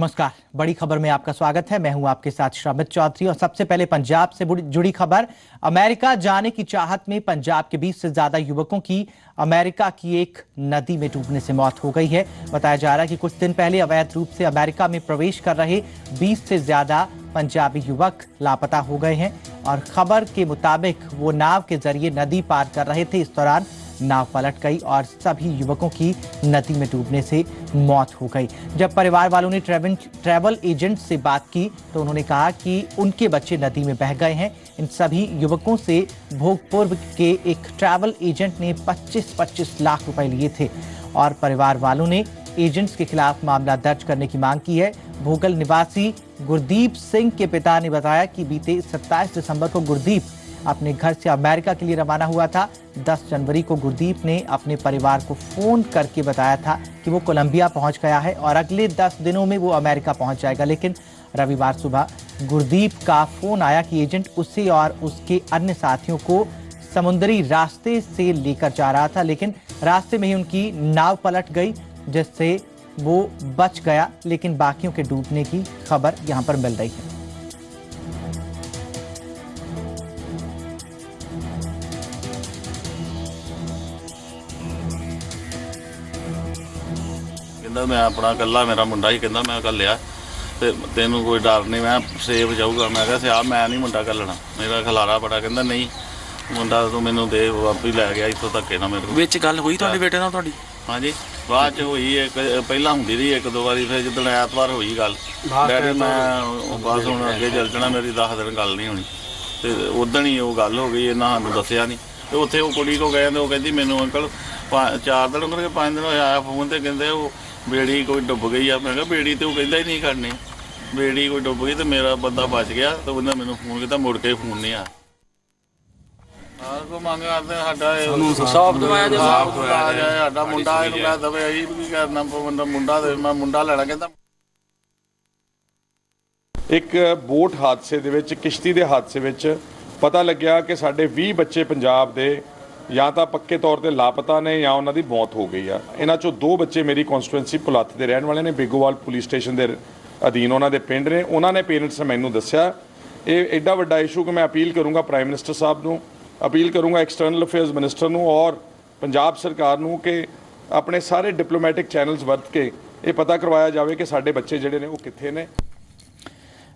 नमस्कार, बड़ी खबर में आपका स्वागत है। मैं हूं आपके साथ श्रमित चौधरी और सबसे पहले पंजाब से जुड़ी खबर। अमेरिका जाने की चाहत में पंजाब के 20 से ज्यादा युवकों की अमेरिका की एक नदी में डूबने से मौत हो गई है। बताया जा रहा है कि कुछ दिन पहले अवैध रूप से अमेरिका में प्रवेश कर रहे 20 से ज्यादा पंजाबी युवक लापता हो गए हैं और खबर के मुताबिक वो नाव के जरिए नदी पार कर रहे थे। इस दौरान नाव पलट गई और सभी युवकों की नदी में डूबने से मौत हो गई। जब परिवार वालों ने ट्रैवल एजेंट से बात की तो उन्होंने कहा कि उनके बच्चे नदी में बह गए हैं। इन सभी युवकों से भोगपुर के एक ट्रैवल एजेंट ने 25-25 लाख रुपए लिए थे और परिवार वालों ने एजेंट्स के खिलाफ मामला दर्ज करने की मांग की है। भोगल निवासी गुरदीप सिंह के पिता ने बताया कि बीते 27 दिसंबर को गुरदीप अपने घर से अमेरिका के लिए रवाना हुआ था। 10 जनवरी को गुरदीप ने अपने परिवार को फोन करके बताया था कि वो कोलंबिया पहुंच गया है और अगले 10 दिनों में वो अमेरिका पहुंच जाएगा। लेकिन रविवार सुबह गुरदीप का फोन आया कि एजेंट उसे और उसके अन्य साथियों को समुद्री रास्ते से लेकर जा रहा था, लेकिन रास्ते में ही उनकी नाव पलट गई जिससे वो बच गया। लेकिन बाकियों के डूबने की खबर यहां पर मिल रही है। कहता मैं अपना कला मेरा मुंडा ही कहता मैं घलिया ते तेनू कोई डर नहीं, मैं सेफ जाऊगा। मैं कहा सिया मैं नहीं मुंडा घलना, मेरा खलारा बड़ा। कहता नहीं मुंडा तू मैनू दे, वापस लै गया इतों धक्के ना मेरे विच गल हुई तुहाडे बेटे नाल तुहाडी? हाँ जी, बाद च हुई एक पहला हुंदी रही एक दो बारी, फिर जिद्दण ऐतवार हुई गल डैडी मैं बस हुण अगे चल जाना, मेरी 10 दिन गल नहीं होनी। ते उदण ही वो गल हो गई, इन्हां सानूं दस्सिया नहीं। ते उत्थे वो कुड़ी को गए ते वो कहंदी मैनू अंकल 4 दिन उन्होंने 5 दिन होया फोन ते कहंदे वो बेड़ी कोई डुब गई आ। मैं कहा बेड़ी तो कहता ही नहीं करनी, बेड़ी कोई डुब गई तो मेरा बंदा बच गया। तो उन्हें मैंने फोन किया, मुड़ के फोन नहीं आया। मंग करते साडा मुंडा कह दवे अं की करना, मुंडा मैं मुंडा लैना। कहता एक बोट हादसे ਦੇ ਵਿੱਚ किश्ती के हादसे ਵਿੱਚ पता लग्या कि साढ़े 20 बच्चे पंजाब के या तो पक्के तौर पर लापता ने या उन्होंने मौत हो गई है। इन्हों चों 2 बच्चे मेरी कॉन्स्टिट्यूएंसी पुलत्थ के रहने वाले ने, बेगोवाल पुलिस स्टेशन के अधीन उन्होंने पिंड ने। उन्होंने पेरेंट्स ने मैनू दस्सिया ये एडा वड्डा इशू कि मैं अपील करूँगा प्राइम मिनिस्टर साहब को, अपील करूँगा एक्सटर्नल अफेयर्स मिनिस्टर को और पंजाब सरकार को कि अपने सारे डिप्लोमैटिक चैनल्स वरत के ये पता करवाया जाए कि साढ़े बच्चे जोड़े ने वो कित्थे ने।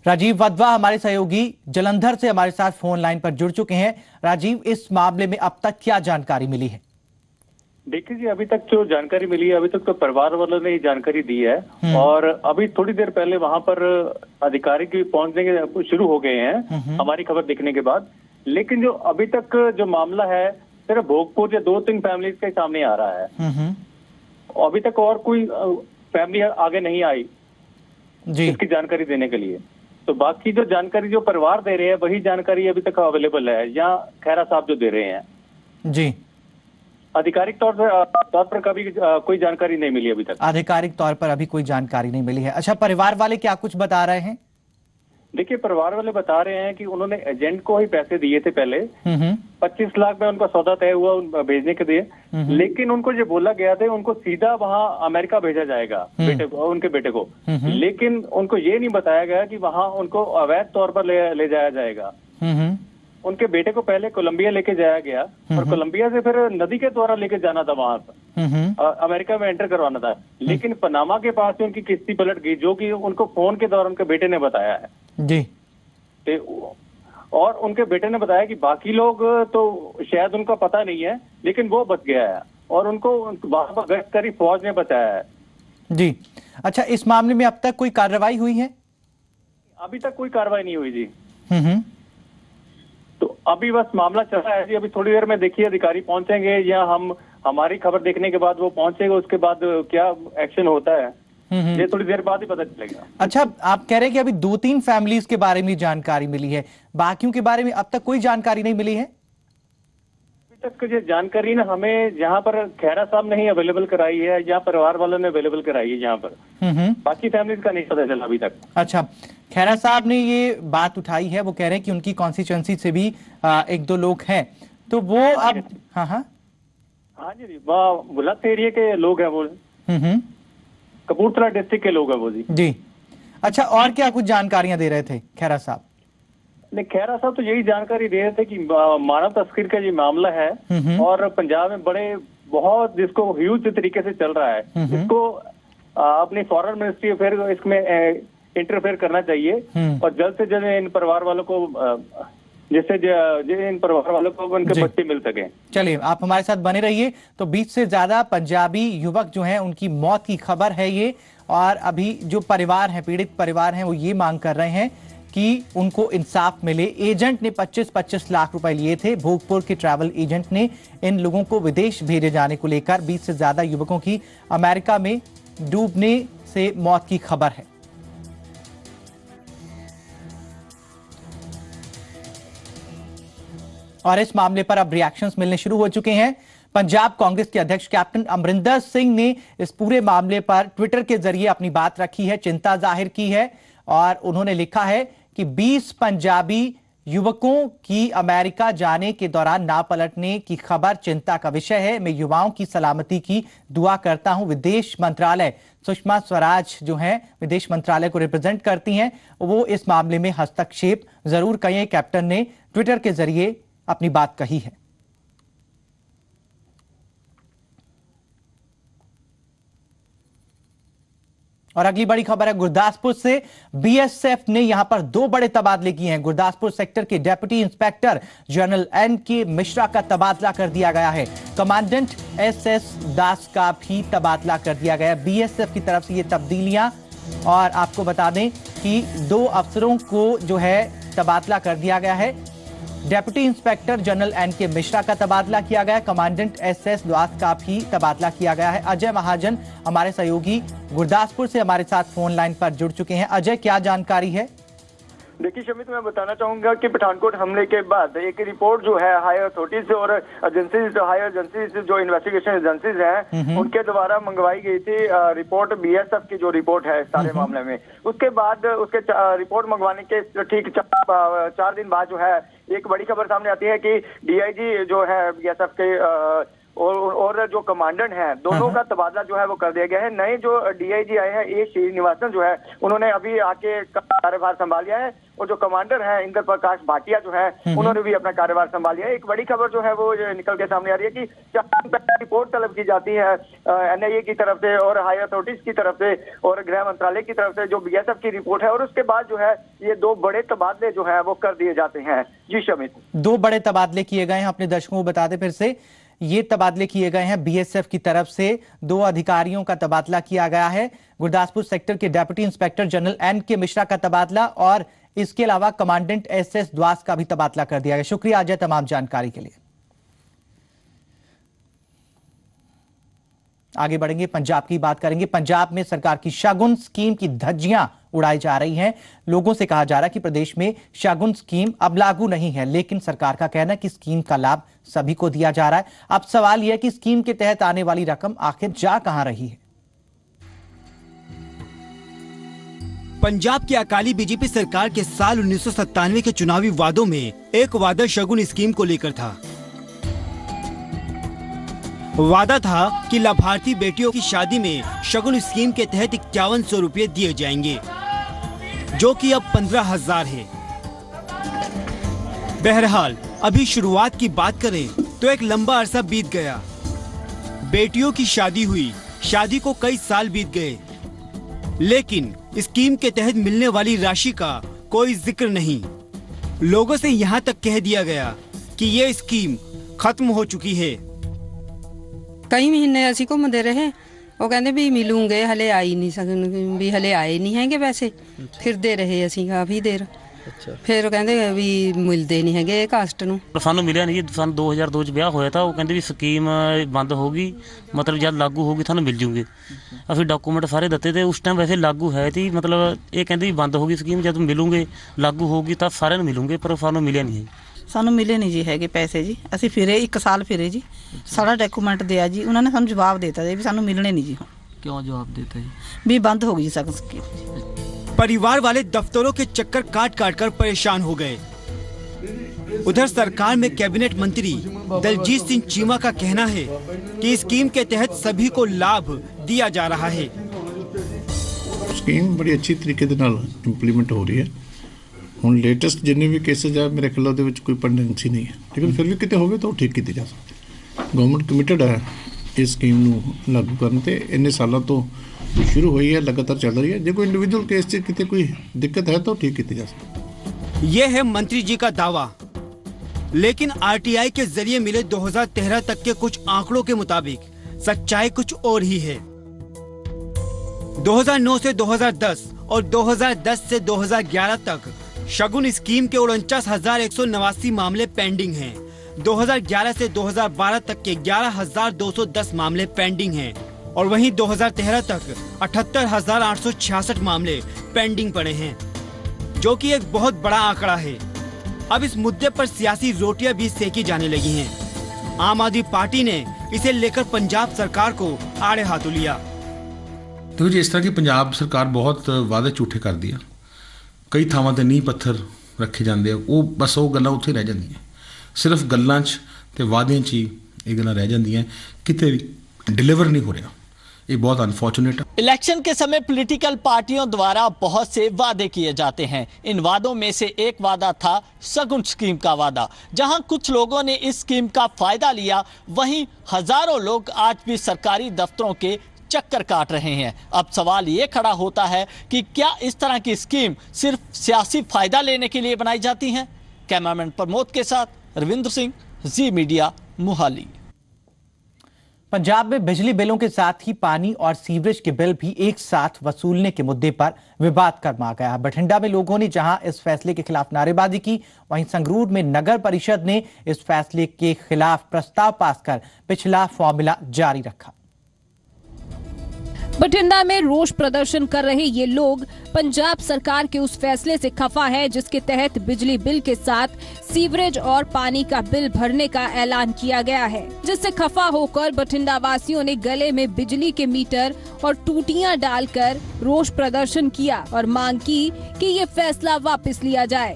राजीव वधवा हमारे सहयोगी जलंधर से हमारे साथ फोन लाइन पर जुड़ चुके हैं। राजीव, इस मामले में अब तक क्या जानकारी मिली है? देखिए जी, अभी तक जो जानकारी मिली है, अभी तक तो परिवार वालों ने ही जानकारी दी है और अभी थोड़ी देर पहले वहां पर अधिकारी की पहुंचने के शुरू हो गए हैं हमारी खबर दिखने के बाद। लेकिन जो अभी तक जो मामला है सिर्फ भोगपुर या 2-3 फैमिलीज के सामने आ रहा है। अभी तक और कोई फैमिली आगे नहीं आई जी इसकी जानकारी देने के लिए। तो बाकी जो जानकारी जो परिवार दे रहे हैं वही जानकारी अभी तक अवेलेबल है, या खैरा साहब जो दे रहे हैं जी। आधिकारिक तौर पर कभी कोई जानकारी नहीं मिली अभी तक। आधिकारिक तौर पर अभी कोई जानकारी नहीं मिली है। अच्छा, परिवार वाले क्या कुछ बता रहे हैं? देखिए, परिवार वाले बता रहे हैं कि उन्होंने एजेंट को ही पैसे दिए थे पहले। 25 लाख में उनका सौदा तय हुआ भेजने के लिए, लेकिन उनको जो बोला गया था उनको सीधा वहां अमेरिका भेजा जाएगा उनके बेटे को। लेकिन उनको ये नहीं बताया गया कि वहां उनको अवैध तौर पर ले जाया जाएगा। उनके बेटे को पहले कोलंबिया लेके जाया गया और कोलंबिया से फिर नदी के द्वारा लेके जाना था वहां पर अमेरिका में एंटर करवाना था। लेकिन पनामा के पास में उनकी किश्ती पलट गई, जो कि उनको फोन के द्वारा उनके बेटे ने बताया है जी। और उनके बेटे ने बताया कि बाकी लोग तो शायद उनका पता नहीं है, लेकिन वो बच गया है और उनको वहां पर गश्त करी फौज ने बचाया है जी। अच्छा, इस मामले में अब तक कोई कार्रवाई हुई है? अभी तक कोई कार्रवाई नहीं हुई जी। तो अभी बस मामला चल रहा है जी। अभी थोड़ी देर में देखिए अधिकारी पहुंचेंगे या हमारी खबर देखने के बाद वो पहुंचेगा, उसके बाद क्या एक्शन होता है ये थोड़ी देर बाद ही पता चलेगा। अच्छा, आप कह रहे हैं कि अभी 2-3 फैमिलीज के बारे में जानकारी मिली है, बाकियों के बारे में अब तक कोई जानकारी नहीं मिली है? अभी तक ये जानकारी ना हमें यहाँ पर खैरा साहब ने ही अवेलेबल कराई है या परिवार वालों ने अवेलेबल कराई है यहाँ पर। बाकी फैमिलीज का नहीं पता चला अभी तक। अच्छा, खैरा साहब ने ये बात उठाई है, वो कह रहे हैं कि उनकी कॉन्स्टिट्यूएंसी से भी 1-2 लोग हैं, तो वो अब हाँ जी, बुलंद एरिया के लोग हैं वो, कपूरथला डिस्ट्रिक्ट के लोग हैं वो जी। अच्छा, और क्या कुछ जानकारियां दे रहे थे खैरा साहब? नहीं, खैरा साहब तो यही जानकारी दे रहे थे कि मानव तस्करी का ये मामला है और पंजाब में बहुत जिसको ह्यूज तरीके से चल रहा है, इसको अपनी फॉरेन मिनिस्ट्री फिर इसमें इंटरफेयर करना चाहिए और जल्द से जल्द इन परिवार वालों को जिससे इन परिवार वालों को उनके बच्चे मिल सके। चलिए, आप हमारे साथ बने रहिए। तो 20 से ज्यादा पंजाबी युवक जो हैं उनकी मौत की खबर है ये, और अभी जो परिवार हैं, पीड़ित परिवार हैं, वो ये मांग कर रहे हैं कि उनको इंसाफ मिले। एजेंट ने 25-25 लाख रुपए लिए थे। भोगपुर के ट्रैवल एजेंट ने इन लोगों को विदेश भेजे जाने को लेकर 20 से ज्यादा युवकों की अमेरिका में डूबने से मौत की खबर है। और इस मामले पर अब रिएक्शंस मिलने शुरू हो चुके हैं। पंजाब कांग्रेस के अध्यक्ष कैप्टन अमरिंदर सिंह ने इस पूरे मामले पर ट्विटर के जरिए अपनी बात रखी है, चिंता जाहिर की है, और उन्होंने लिखा है कि 20 पंजाबी युवकों की अमेरिका जाने के दौरान ना पलटने की खबर चिंता का विषय है। मैं युवाओं की सलामती की दुआ करता हूं। विदेश मंत्रालय, सुषमा स्वराज जो हैं विदेश मंत्रालय को रिप्रेजेंट करती हैं, वो इस मामले में हस्तक्षेप जरूर करें। कैप्टन ने ट्विटर के जरिए अपनी बात कही है। और अगली बड़ी खबर है गुरदासपुर से। बीएसएफ ने यहां पर 2 बड़े तबादले किए हैं। गुरदासपुर सेक्टर के deputy inspector general NK. Mishra का तबादला कर दिया गया है। Commandant SS. दास का भी तबादला कर दिया गया है बीएसएफ की तरफ से ये तब्दीलियां। और आपको बता दें कि 2 अफसरों को जो है तबादला कर दिया गया है। Deputy inspector general NK. Mishra का तबादला किया गया है। Commandant SS. दास का भी तबादला किया गया है। अजय महाजन हमारे सहयोगी गुरदासपुर से हमारे साथ फोन लाइन पर जुड़ चुके हैं। अजय, क्या जानकारी है? देखिए शमित, मैं बताना चाहूंगा कि पठानकोट हमले के बाद एक रिपोर्ट जो है हायर अथॉरिटीज और एजेंसीज, हायर एजेंसीज जो इन्वेस्टिगेशन एजेंसीज हैं उनके द्वारा मंगवाई गई थी रिपोर्ट, बीएसएफ की जो रिपोर्ट है सारे मामले में। उसके बाद उसके रिपोर्ट मंगवाने के ठीक 4 दिन बाद जो है एक बड़ी खबर सामने आती है कि डीआईजी जो है बीएसएफ के और जो कमांडेंट हैं दोनों का तबादला जो है वो कर दिया गया है। नए जो डीआईजी आए हैं ए श्रीनिवासन जो है उन्होंने अभी आके कार्यभार संभाल लिया है, और जो कमांडर हैं इंद्र प्रकाश भाटिया जो है उन्होंने भी अपना कार्यभार संभाल लिया है। एक बड़ी खबर जो है वो निकल के सामने आ रही है कि 4 दिन पहले रिपोर्ट तलब की जाती है एनआईए की तरफ से और हायर अथॉरिटीज की तरफ से और गृह मंत्रालय की तरफ से जो बीएसएफ की रिपोर्ट है, और उसके बाद जो है ये 2 बड़े तबादले जो है वो कर दिए जाते हैं। जी शमित, 2 बड़े तबादले किए गए हैं। अपने दर्शकों को बता दें फिर से, ये तबादले किए गए हैं बीएसएफ की तरफ से। 2 अधिकारियों का तबादला किया गया है। गुरदासपुर सेक्टर के deputy inspector general NK. Mishra का तबादला, और इसके अलावा कमांडेंट एस.एस. दास का भी तबादला कर दिया गया। शुक्रिया अजय तमाम जानकारी के लिए। आगे बढ़ेंगे, पंजाब की बात करेंगे। पंजाब में सरकार की शगुन स्कीम की धज्जियां उड़ाई जा रही हैं। लोगों से कहा जा रहा है कि प्रदेश में शगुन स्कीम अब लागू नहीं है, लेकिन सरकार का कहना है कि स्कीम का लाभ सभी को दिया जा रहा है। अब सवाल यह है कि स्कीम के तहत आने वाली रकम आखिर जा कहां रही है। पंजाब की अकाली बीजेपी सरकार के साल 1997 के चुनावी वादों में एक वादा शगुन स्कीम को लेकर था। वादा था कि लाभार्थी बेटियों की शादी में शगुन स्कीम के तहत 5100 रुपये दिए जाएंगे, जो कि अब 15,000 है। बहरहाल अभी शुरुआत की बात करें तो एक लंबा अरसा बीत गया। बेटियों की शादी हुई, शादी को कई साल बीत गए, लेकिन स्कीम के तहत मिलने वाली राशि का कोई जिक्र नहीं। लोगों से यहाँ तक कह दिया गया कि ये स्कीम खत्म हो चुकी है। कई महीने असी घूमते रहे, वो कहते भी मिलूंगे, हले आई नहीं सकन, भी हले आए नहीं हैगे पैसे। फिरते रहे असी काफी देर, फिर कहते भी मिलते नहीं हैगे कास्ट नूं। सानू मिलिया नहीं। सन 2002 ਚ ਵਿਆਹ ਹੋਇਆ ਤਾਂ ਉਹ ਕਹਿੰਦੇ ਵੀ ਸਕੀਮ ਬੰਦ ਹੋਗੀ, ਮਤਲਬ ਜਦ ਲਾਗੂ ਹੋਗੀ ਤੁਹਾਨੂੰ ਮਿਲ ਜੂਗੇ। ਅਸੀਂ ਡਾਕੂਮੈਂਟ ਸਾਰੇ ਦਿੱਤੇ ਤੇ ਉਸ ਟਾਈਮ ਵੈਸੇ ਲਾਗੂ ਹੈ ਤੀ, ਮਤਲਬ ਇਹ ਕਹਿੰਦੇ ਵੀ ਬੰਦ ਹੋਗੀ ਸਕੀਮ, ਜਦ ਮਿਲੂਗੇ ਲਾਗੂ ਹੋਗੀ ਤਾਂ ਸਾਰਿਆਂ ਨੂੰ ਮਿਲੂਗੇ, ਪਰ ਸਾਨੂੰ ਮਿਲਿਆ ਨਹੀਂ ਹੈ। ਸਾਨੂੰ ਮਿਲੇ ਨਹੀਂ ਜੀ ਹੈਗੇ ਪੈਸੇ ਜੀ। ਅਸੀਂ ਫਿਰੇ 1 ਸਾਲ ਫਿਰੇ ਜੀ, ਸਾਰਾ ਡਾਕੂਮੈਂਟ ਦਿਆ ਜੀ, ਉਹਨਾਂ ਨੇ ਸਾਨੂੰ ਜਵਾਬ ਦੇਤਾ ਜੀ ਵੀ ਸਾਨੂੰ ਮਿਲਣੇ ਨਹੀਂ ਜੀ। क्यों जवाब देता है? भी बंद हो गई सकन स्कीम। परिवार वाले दफ्तरों के चक्कर काट काट कर परेशान हो गए। उधर सरकार में कैबिनेट मंत्री दलजीत सिंह चीमा का कहना है कि स्कीम के तहत सभी को लाभ दिया जा रहा है। ਸਕੀਮ ਬੜੀ ਅੱਛੀ ਤਰੀਕੇ ਦੇ ਨਾਲ ਇੰਪਲੀਮੈਂਟ ਹੋ ਰਹੀ ਹੈ। ਹੁਣ ਲੇਟੈਸਟ ਜਿੰਨੇ ਵੀ ਕੇਸਿਸ ਆ ਮੇਰੇ ਖਿਆਲ ਉਹਦੇ ਵਿੱਚ ਕੋਈ ਪੈਂਡੈਂਸੀ ਨਹੀਂ ਹੈ, ਲੇਕਿਨ ਫਿਰ ਵੀ ਕਿਤੇ ਹੋਵੇ ਤਾਂ ਉਹ ਠੀਕ ਕੀਤੀ ਜਾ ਸਕਦੀ। ਗਵਰਨਮੈਂਟ ਕਮਿਟਡ ਹੈ ਇਸ ਸਕੀਮ ਨੂੰ ਲਾਗੂ ਕਰਨ ਤੇ। ਇੰਨੇ ਸਾਲਾਂ ਤੋਂ शुरू हुई है, लगातार चल रही है। जो कोई इंडिविजुअल केस से कितने कोई दिक्कत है तो ठीक की जा सकती। ये है मंत्री जी का दावा, लेकिन आरटीआई के जरिए मिले 2013 तक के कुछ आंकड़ों के मुताबिक सच्चाई कुछ और ही है। 2009 से 2010 और 2010 से 2011 तक शगुन स्कीम के 49,189 मामले पेंडिंग हैं। 2011 से 2012 तक के 11,210 मामले पेंडिंग हैं और वहीं 2013 तक 78,866 मामले पेंडिंग पड़े हैं, जो कि एक बहुत बड़ा आंकड़ा है। अब इस मुद्दे पर सियासी रोटियां भी सेकी जाने लगी हैं। आम आदमी पार्टी ने इसे लेकर पंजाब सरकार को आड़े हाथों लिया। तो जी इस तरह की पंजाब सरकार बहुत वादे झूठे कर दिया, कई थावां ते नींह पत्थर रखे जाते, वो बस वो गल्लां उत्थे रह जांदियां, सिर्फ गल्लां च ते वादियां च ही ये गल्लां रह जांदियां, किते भी डिलीवर नहीं हो रहा। ये बहुत अनफॉर्चुनेट है। इलेक्शन के समय पॉलिटिकल पार्टियों द्वारा बहुत से वादे किए जाते हैं। इन वादों में से एक वादा था शगुन स्कीम का वादा। जहां कुछ लोगों ने इस स्कीम का फायदा लिया, वहीं हजारों लोग आज भी सरकारी दफ्तरों के चक्कर काट रहे हैं। अब सवाल ये खड़ा होता है कि क्या इस तरह की स्कीम सिर्फ सियासी फायदा लेने के लिए बनाई जाती हैं? कैमरामैन प्रमोद के साथ रविंद्र सिंह, जी मीडिया, मोहाली। पंजाब में बिजली बिलों के साथ ही पानी और सीवरेज के बिल भी एक साथ वसूलने के मुद्दे पर विवाद गर्मा गया। बठिंडा में लोगों ने जहां इस फैसले के खिलाफ नारेबाजी की, वहीं संगरूर में नगर परिषद ने इस फैसले के खिलाफ प्रस्ताव पास कर पिछला फॉर्मूला जारी रखा। बठिंडा में रोष प्रदर्शन कर रहे ये लोग पंजाब सरकार के उस फैसले से खफा है जिसके तहत बिजली बिल के साथ सीवरेज और पानी का बिल भरने का ऐलान किया गया है, जिससे खफा होकर बठिंडा वासियों ने गले में बिजली के मीटर और टूटियां डालकर रोष प्रदर्शन किया और मांग की कि ये फैसला वापस लिया जाए।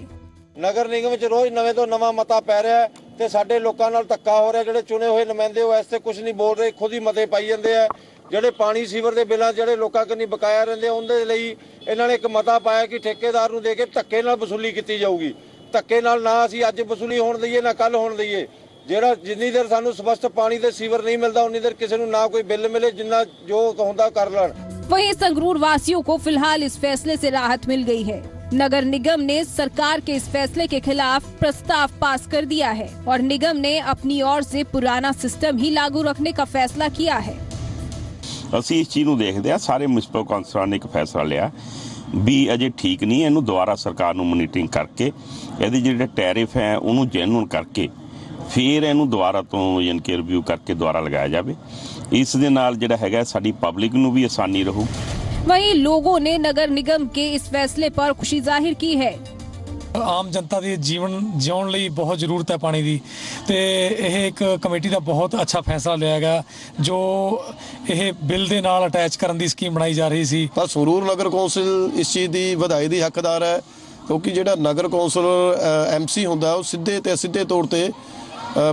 नगर निगम च रोज नवे तो नवा मता पै रहा है ते साडे लोकां नाल धक्का हो रहा। जिहड़े चुने हुए नुमाइंदे हो ऐसे कुछ नहीं बोल रहे, खुद ही मते पाई जांदे आ। ਜਿਹੜੇ ਪਾਣੀ ਸੀਵਰ ਦੇ ਬਿੱਲਾਂ ਜਿਹੜੇ ਲੋਕਾਂ ਕੰਨੀ ਬਕਾਇਆ ਰਹਿੰਦੇ ਉਹਦੇ ਲਈ ਇਹਨਾਂ ਨੇ ਇੱਕ ਮਤਾ ਪਾਇਆ ਕਿ ਠੇਕੇਦਾਰ ਨੂੰ ਦੇ ਕੇ ਧੱਕੇ ਨਾਲ ਵਸੂਲੀ ਕੀਤੀ ਜਾਊਗੀ। ਧੱਕੇ ਨਾਲ ਨਾ ਅਸੀਂ ਅੱਜ ਵਸੂਲੀ ਹੋਣ ਦਈਏ ਨਾ ਕੱਲ ਹੋਣ ਦਈਏ। ਜਿਹੜਾ ਜਿੰਨੀ ਦੇਰ ਸਾਨੂੰ ਸਪਸ਼ਟ ਪਾਣੀ ਤੇ ਸੀਵਰ ਨਹੀਂ ਮਿਲਦਾ ਉਨੀ ਦੇਰ ਕਿਸੇ ਨੂੰ ਨਾ ਕੋਈ ਬਿੱਲ ਮਿਲੇ, ਜਿੰਨਾ ਜੋ ਹੁੰਦਾ ਕਰ ਲੈਣ। वहीं संगरूर वासियों को फिलहाल इस फैसले से राहत मिल गई है। नगर निगम ने सरकार के इस फैसले के खिलाफ प्रस्ताव पास कर दिया है और निगम ने अपनी ओर से पुराना सिस्टम ही लागू रखने का फैसला किया है। ਅਸੀਂ ਇਸ ਚੀਜ਼ ਨੂੰ ਦੇਖਦੇ ਆ, ਸਾਰੇ ਮਿਊਨਿਸਪਲ ਕੌਂਸਲਰਾਂ ਨੇ ਇੱਕ ਫੈਸਲਾ ਲਿਆ ਵੀ ਅਜੇ ਠੀਕ ਨਹੀਂ, ਇਹਨੂੰ ਦੁਬਾਰਾ ਸਰਕਾਰ ਨੂੰ ਮੋਨੀਟਰਿੰਗ ਕਰਕੇ ਇਹਦੇ ਜਿਹੜੇ ਟੈਰਿਫ ਹੈ ਉਹਨੂੰ ਜੈਨੂਨ ਕਰਕੇ ਫਿਰ ਇਹਨੂੰ ਦੁਬਾਰਾ ਤੋਂ ਯਾਨੀ ਕਿ ਰਿਵਿਊ ਕਰਕੇ ਦੁਬਾਰਾ ਲਗਾਇਆ ਜਾਵੇ। ਇਸ ਦੇ ਨਾਲ ਜਿਹੜਾ ਹੈਗਾ ਸਾਡੀ ਪਬਲਿਕ ਨੂੰ ਵੀ ਆਸਾਨੀ ਰਹੂ। वहीं लोगों ने नगर निगम के इस फैसले पर खुशी जाहिर की है। ਆਮ ਜਨਤਾ ਦੇ ਜੀਵਨ ਜਿਉਣ ਲਈ ਬਹੁਤ ਜ਼ਰੂਰਤ ਹੈ ਪਾਣੀ ਦੀ, ਤੇ ਇਹ ਇੱਕ ਕਮੇਟੀ ਦਾ ਬਹੁਤ ਅੱਛਾ ਫੈਸਲਾ ਲਿਆ ਗਿਆ ਜੋ ਇਹ ਬਿੱਲ ਦੇ ਨਾਲ ਅਟੈਚ ਕਰਨ ਦੀ ਸਕੀਮ ਬਣਾਈ ਜਾ ਰਹੀ ਸੀ। ਤਾਂ ਸੰਗਰੂਰ ਨਗਰ ਕੌਂਸਲ ਇਸ ਚੀਜ਼ ਦੀ ਵਧਾਈ ਦੀ ਹੱਕਦਾਰ ਹੈ, ਕਿਉਂਕਿ ਜਿਹੜਾ ਨਗਰ ਕੌਂਸਲ ਐਮਸੀ ਹੁੰਦਾ ਉਹ ਸਿੱਧੇ ਤੇ ਅਸਿੱਧੇ ਤੌਰ ਤੇ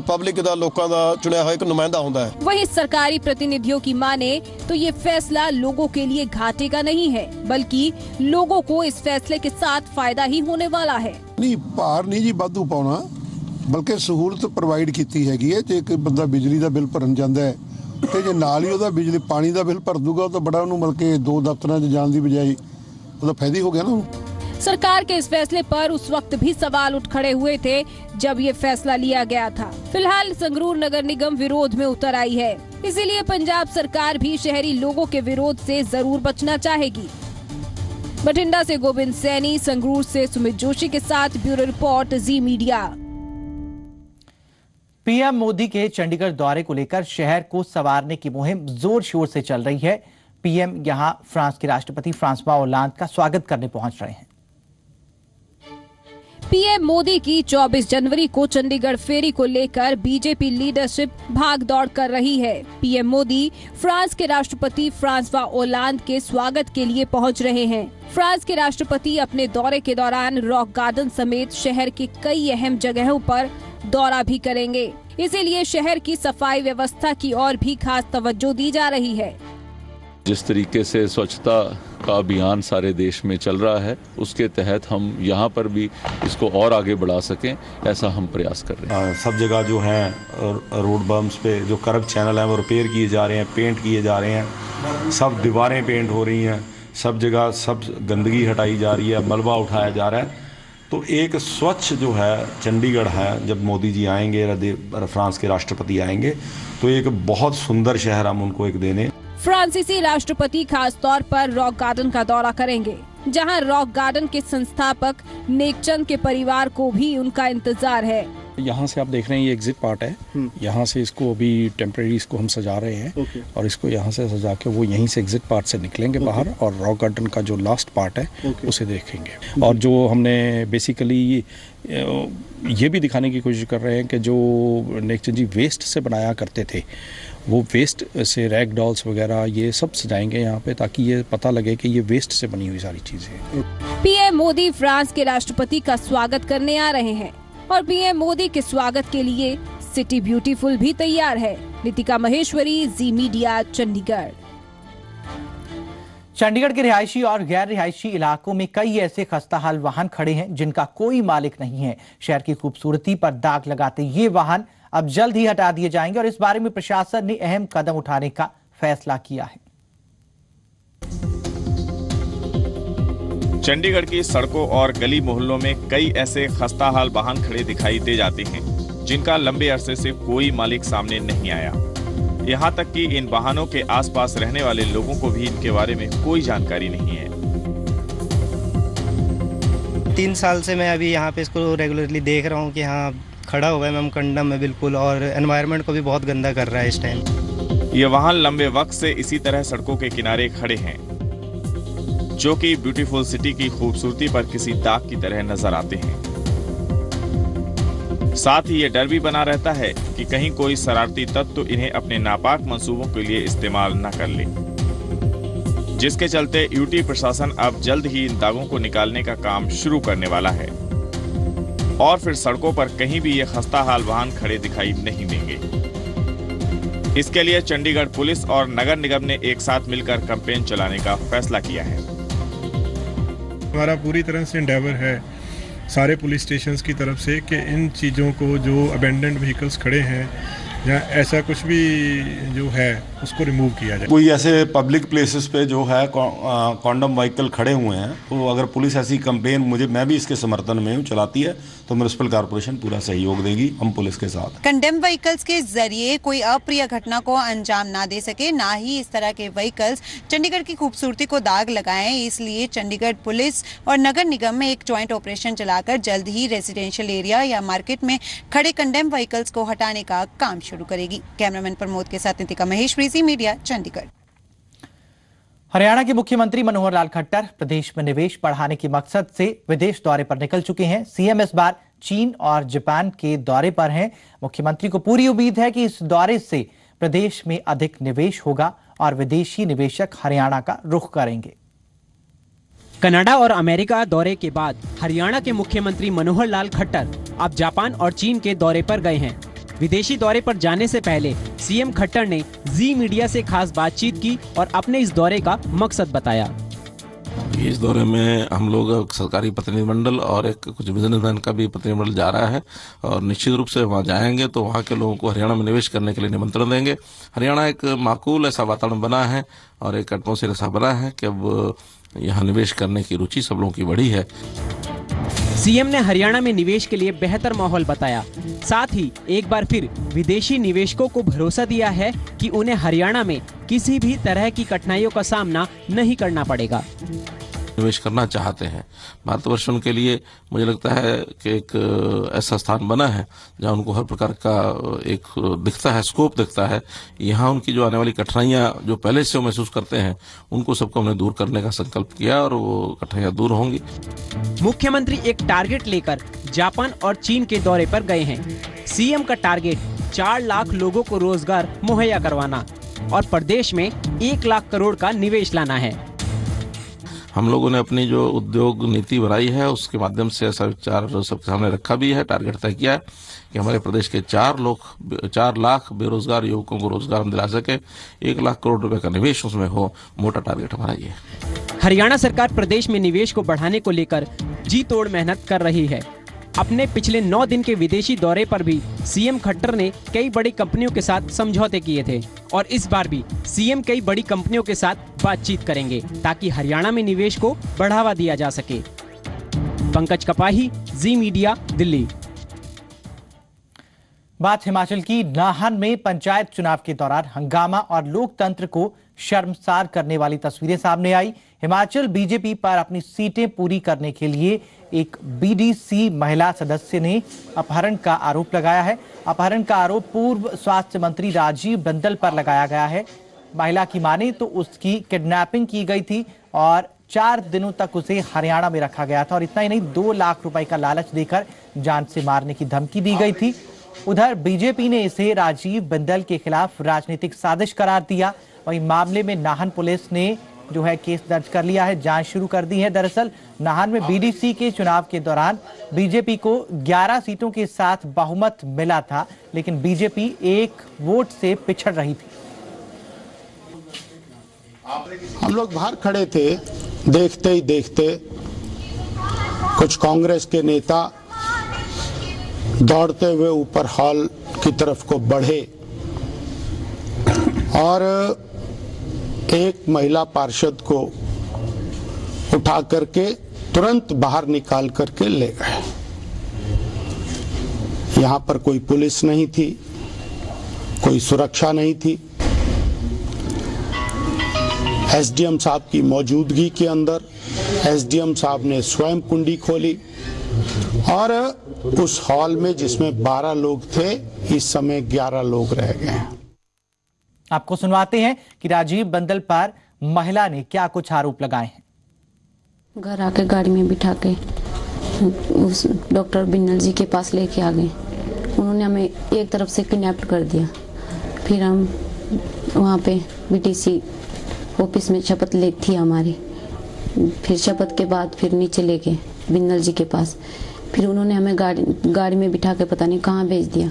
पब्लिक का लोगों का चुनिया हुआ एक नुमाइंदा होता है। वहीं सरकारी प्रतिनिधियों की माने तो ये फैसला लोगों के लिए घाटे का नहीं है, बल्कि लोगों को इस फैसले के साथ फायदा ही होने वाला है। नहीं भार नहीं जी वाधू पाउना, बल्कि सहूलत प्रोवाइड की हैगी है। जे कोई बंदा बिजली का बिल भरन जांदा है ते जे नाल ही ओहदा बिजली पानी का बिल भर दूगा तो बड़ा उन्होंने बल्कि दो दफ्तरां च जाण दी बजाय ओहदा फायदा ही हो गया ना। सरकार के इस फैसले पर उस वक्त भी सवाल उठ खड़े हुए थे जब ये फैसला लिया गया था। फिलहाल संगरूर नगर निगम विरोध में उतर आई है, इसीलिए पंजाब सरकार भी शहरी लोगों के विरोध से जरूर बचना चाहेगी। बठिंडा से गोविंद सैनी, संगरूर से सुमित जोशी के साथ ब्यूरो रिपोर्ट, जी मीडिया। पीएम मोदी के चंडीगढ़ दौरे को लेकर शहर को संवारने की मुहिम जोर शोर से चल रही है। पीएम यहां फ्रांस के राष्ट्रपति फ्रांसवा ओलांद का स्वागत करने पहुंच रहे हैं। पीएम मोदी की 24 जनवरी को चंडीगढ़ फेरी को लेकर बीजेपी लीडरशिप भाग दौड़ कर रही है। पीएम मोदी फ्रांस के राष्ट्रपति फ्रांसवा ओलांद के स्वागत के लिए पहुंच रहे हैं। फ्रांस के राष्ट्रपति अपने दौरे के दौरान रॉक गार्डन समेत शहर के कई अहम जगहों पर दौरा भी करेंगे। इसीलिए शहर की सफाई व्यवस्था की ओर भी खास तवज्जो दी जा रही है। जिस तरीके से स्वच्छता का अभियान सारे देश में चल रहा है, उसके तहत हम यहाँ पर भी इसको और आगे बढ़ा सकें, ऐसा हम प्रयास कर रहे हैं। सब जगह जो हैं रोड बम्प्स पे जो करब चैनल हैं वो रिपेयर किए जा रहे हैं, पेंट किए जा रहे हैं, सब दीवारें पेंट हो रही हैं, सब जगह सब गंदगी हटाई जा रही है, मलबा उठाया जा रहा है। तो एक स्वच्छ जो है चंडीगढ़ है, जब मोदी जी आएंगे, फ्रांस के राष्ट्रपति आएंगे, तो एक बहुत सुंदर शहर हम उनको एक देने। फ्रांसीसी राष्ट्रपति खास तौर पर रॉक गार्डन का दौरा करेंगे, जहां रॉक गार्डन के संस्थापक नेकचंद के परिवार को भी उनका इंतजार है। यहाँ से आप देख रहे हैं ये एग्जिट पार्ट है, यहाँ से इसको अभी टेम्परेरी इसको हम सजा रहे हैं और इसको यहाँ से सजा के वो यहीं से एग्जिट पार्ट से निकलेंगे बाहर और रॉक गार्डन का जो लास्ट पार्ट है उसे देखेंगे। और जो हमने बेसिकली ये भी दिखाने की कोशिश कर रहे हैं कि जो नेकचंद जी वेस्ट से बनाया करते थे, वो वेस्ट से रैग डॉल्स वगैरह ये सब सजाएंगे यहाँ पे, ताकि ये पता लगे कि ये वेस्ट से बनी हुई सारी चीजें। पीएम मोदी फ्रांस के राष्ट्रपति का स्वागत करने आ रहे हैं और पीएम मोदी के स्वागत के लिए सिटी ब्यूटीफुल भी तैयार है। नितिका महेश्वरी, जी मीडिया, चंडीगढ़। चंडीगढ़ के रिहायशी और गैर रिहायशी इलाकों में कई ऐसे खस्ताहाल वाहन खड़े हैं जिनका कोई मालिक नहीं है। शहर की खूबसूरती पर दाग लगाते ये वाहन अब जल्द ही हटा दिए जाएंगे और इस बारे में प्रशासन ने अहम कदम उठाने का फैसला किया है। चंडीगढ़ की सड़कों और गली मोहल्लों में कई ऐसे खस्ताहाल वाहन खड़े दिखाई दे जाते हैं जिनका लंबे अरसे से कोई मालिक सामने नहीं आया। यहाँ तक कि इन वाहनों के आसपास रहने वाले लोगों को भी इनके बारे में कोई जानकारी नहीं है। 3 साल से मैं अभी यहाँ पे इसको रेगुलरली देख रहा हूँ कि हाँ खड़ा हुआ है, मैम कंडम है बिल्कुल, और एनवायरनमेंट को भी बहुत गंदा कर रहा है इस टाइम। ये वाहन लंबे वक्त से इसी तरह सड़कों के किनारे खड़े हैं, जो कि ब्यूटीफुल सिटी की खूबसूरती पर किसी दाग की तरह नजर आते हैं। साथ ही ये डर भी बना रहता है कि कहीं कोई शरारती तत्व इन्हें अपने नापाक मंसूबों के लिए इस्तेमाल न कर ले, जिसके चलते यूटी प्रशासन अब जल्द ही इन दागों को निकालने का काम शुरू करने वाला है और फिर सड़कों पर कहीं भी ये खस्ताहाल वाहन खड़े दिखाई नहीं देंगे। इसके लिए चंडीगढ़ पुलिस और नगर निगम ने एक साथ मिलकर कैंपेन चलाने का फैसला किया है। हमारा पूरी तरह से एंडेवर है सारे पुलिस स्टेशंस की तरफ से कि इन चीज़ों को, जो अबेंडेंड व्हीकल्स खड़े हैं या ऐसा कुछ भी जो है उसको रिमूव किया जाए। कोई ऐसे पब्लिक प्लेसेस पे जो है कॉन्डम व्हीकल खड़े हुए हैं, तो अगर पुलिस ऐसी कंपेन, मैं भी इसके समर्थन में हूँ, चलाती है तो म्युनिसिपल कॉर्पोरेशन पूरा सहयोग देगी, हम पुलिस के साथ। कंडेम व्हीकल्स के जरिए कोई अप्रिय घटना को अंजाम ना दे सके, ना ही इस तरह के व्हीकल्स चंडीगढ़ की खूबसूरती को दाग लगाएं, इसलिए चंडीगढ़ पुलिस और नगर निगम में एक ज्वाइंट ऑपरेशन चलाकर जल्द ही रेजिडेंशियल एरिया या मार्केट में खड़े कंडेम व्हीकल्स को हटाने का काम शुरू करेगी। कैमरामैन प्रमोद के साथ नितिका महेश्वरी, जी मीडिया, चंडीगढ़। हरियाणा के मुख्यमंत्री मनोहर लाल खट्टर प्रदेश में निवेश बढ़ाने के मकसद से विदेश दौरे पर निकल चुके हैं। सीएम इस बार चीन और जापान के दौरे पर हैं। मुख्यमंत्री को पूरी उम्मीद है कि इस दौरे से प्रदेश में अधिक निवेश होगा और विदेशी निवेशक हरियाणा का रुख करेंगे। कनाडा और अमेरिका दौरे के बाद हरियाणा के मुख्यमंत्री मनोहर लाल खट्टर अब जापान और चीन के दौरे पर गए हैं। विदेशी दौरे पर जाने से पहले सीएम खट्टर ने जी मीडिया से खास बातचीत की और अपने इस दौरे का मकसद बताया। इस दौरे में हम लोग सरकारी प्रतिनिधिमंडल और एक कुछ बिजनेसमैन का भी प्रतिनिधिमंडल जा रहा है और निश्चित रूप से वहाँ जाएंगे तो वहाँ के लोगों को हरियाणा में निवेश करने के लिए निमंत्रण देंगे। हरियाणा एक माकूल ऐसा वातावरण बना है और एक एटमॉस्फेयर ऐसा बना है कि अब यहाँ निवेश करने की रुचि सब लोगों की बढ़ी है। सीएम ने हरियाणा में निवेश के लिए बेहतर माहौल बताया। साथ ही एक बार फिर विदेशी निवेशकों को भरोसा दिया है कि उन्हें हरियाणा में किसी भी तरह की कठिनाइयों का सामना नहीं करना पड़ेगा। निवेश करना चाहते हैं भारतवर्ष उनके लिए मुझे लगता है कि एक ऐसा स्थान बना है जहां उनको हर प्रकार का एक दिखता है, स्कोप दिखता है। यहाँ उनकी जो आने वाली कठिनाइयां जो पहले से वो महसूस करते हैं उनको सबको हमने दूर करने का संकल्प किया और वो कठिनाइयां दूर होंगी। मुख्यमंत्री एक टारगेट लेकर जापान और चीन के दौरे पर गए हैं। सीएम का टारगेट 4 लाख लोगों को रोजगार मुहैया करवाना और प्रदेश में 1 लाख करोड़ का निवेश लाना है। हम लोगों ने अपनी जो उद्योग नीति बनाई है उसके माध्यम से ऐसा विचार सबके सामने रखा भी है, टारगेट तय किया है कि हमारे प्रदेश के 4 लाख बेरोजगार युवकों को रोजगार हम दिला सके, 1 लाख करोड़ रुपए का निवेश उसमें हो। मोटा टारगेट हमारा ये है। हरियाणा सरकार प्रदेश में निवेश को बढ़ाने को लेकर जी तोड़ मेहनत कर रही है। अपने पिछले 9 दिन के विदेशी दौरे पर भी सीएम खट्टर ने कई बड़ी कंपनियों के साथ समझौते किए थे और इस बार भी सीएम कई बड़ी कंपनियों के साथ बातचीत करेंगे ताकि हरियाणा में निवेश को बढ़ावा दिया जा सके। पंकज कपाही, जी मीडिया, दिल्ली। बात हिमाचल की। नाहन में पंचायत चुनाव के दौरान हंगामा और लोकतंत्र को शर्मसार करने वाली तस्वीरें सामने आई। हिमाचल बीजेपी पर अपनी सीटें पूरी करने के लिए एक बीडीसी महिला सदस्य ने अपहरण का आरोप लगाया है। अपहरण का आरोप पूर्व स्वास्थ्य मंत्री राजीव बिंदल पर लगाया गया है। महिला की माने तो उसकी किडनैपिंग की गई थी और 4 दिनों तक उसे हरियाणा में रखा गया था और इतना ही नहीं 2 लाख रुपए का लालच देकर जान से मारने की धमकी दी गई थी। उधर बीजेपी ने इसे राजीव बिंदल के खिलाफ राजनीतिक साजिश करार दिया। वहीं मामले में नाहन पुलिस ने जो है केस दर्ज कर लिया है, जांच शुरू कर दी है। दरअसल नाहन में बीडीसी के चुनाव के दौरान बीजेपी को 11 सीटों के साथ बहुमत मिला था, लेकिन बीजेपी 1 वोट से पिछड़ रही थी। हम लोग बाहर खड़े थे, देखते ही देखते कुछ कांग्रेस के नेता दौड़ते हुए ऊपर हॉल की तरफ को बढ़े और एक महिला पार्षद को उठा करके तुरंत बाहर निकाल करके ले गए। यहां पर कोई पुलिस नहीं थी, कोई सुरक्षा नहीं थी। एसडीएम साहब की मौजूदगी के अंदर एसडीएम साहब ने स्वयं कुंडी खोली और उस हॉल में जिसमें 12 लोग थे, इस समय 11 लोग रह गए। आपको सुनवाते हैं कि राजीव बिंदल पर महिला ने क्या कुछ आरोप लगाए हैं। घर आके गाड़ी में बिठा के उस डॉक्टर बिंदल जी के पास लेके आ गए। उन्होंने हमें एक तरफ से किडनैप कर दिया। फिर हम वहाँ पे बीटीसी ऑफिस में शपथ ली थी हमारी। फिर शपथ के बाद फिर नीचे लेके बिंदल जी के पास, फिर उन्होंने हमें गाड़ी में बिठा के पता नहीं कहाँ भेज दिया।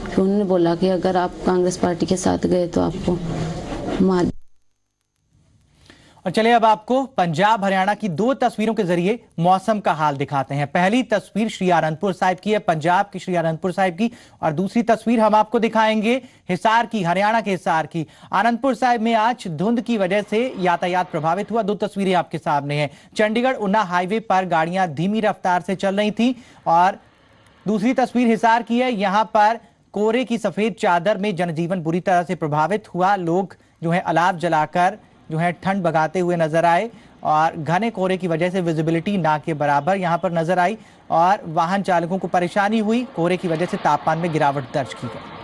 फिर उन्होंने बोला कि अगर आप कांग्रेस पार्टी के साथ गए तो आपको मार। और चलिए अब आपको पंजाब हरियाणा की 2 तस्वीरों के जरिए मौसम का हाल दिखाते हैं। पहली तस्वीर श्री आनंदपुर साहिब की है, पंजाब की श्री आनंदपुर साहिब की, और दूसरी तस्वीर हम आपको दिखाएंगे हिसार की, हरियाणा के हिसार की। आनंदपुर साहिब में आज धुंध की वजह से यातायात प्रभावित हुआ। 2 तस्वीरें आपके सामने हैं। चंडीगढ़ उना हाईवे पर गाड़ियां धीमी रफ्तार से चल रही थी और दूसरी तस्वीर हिसार की है। यहां पर कोहरे की सफेद चादर में जनजीवन बुरी तरह से प्रभावित हुआ। लोग जो है अलाव जलाकर जो है ठंड भगाते हुए नजर आए और घने कोहरे की वजह से विजिबिलिटी ना के बराबर यहां पर नजर आई और वाहन चालकों को परेशानी हुई। कोहरे की वजह से तापमान में गिरावट दर्ज की गई।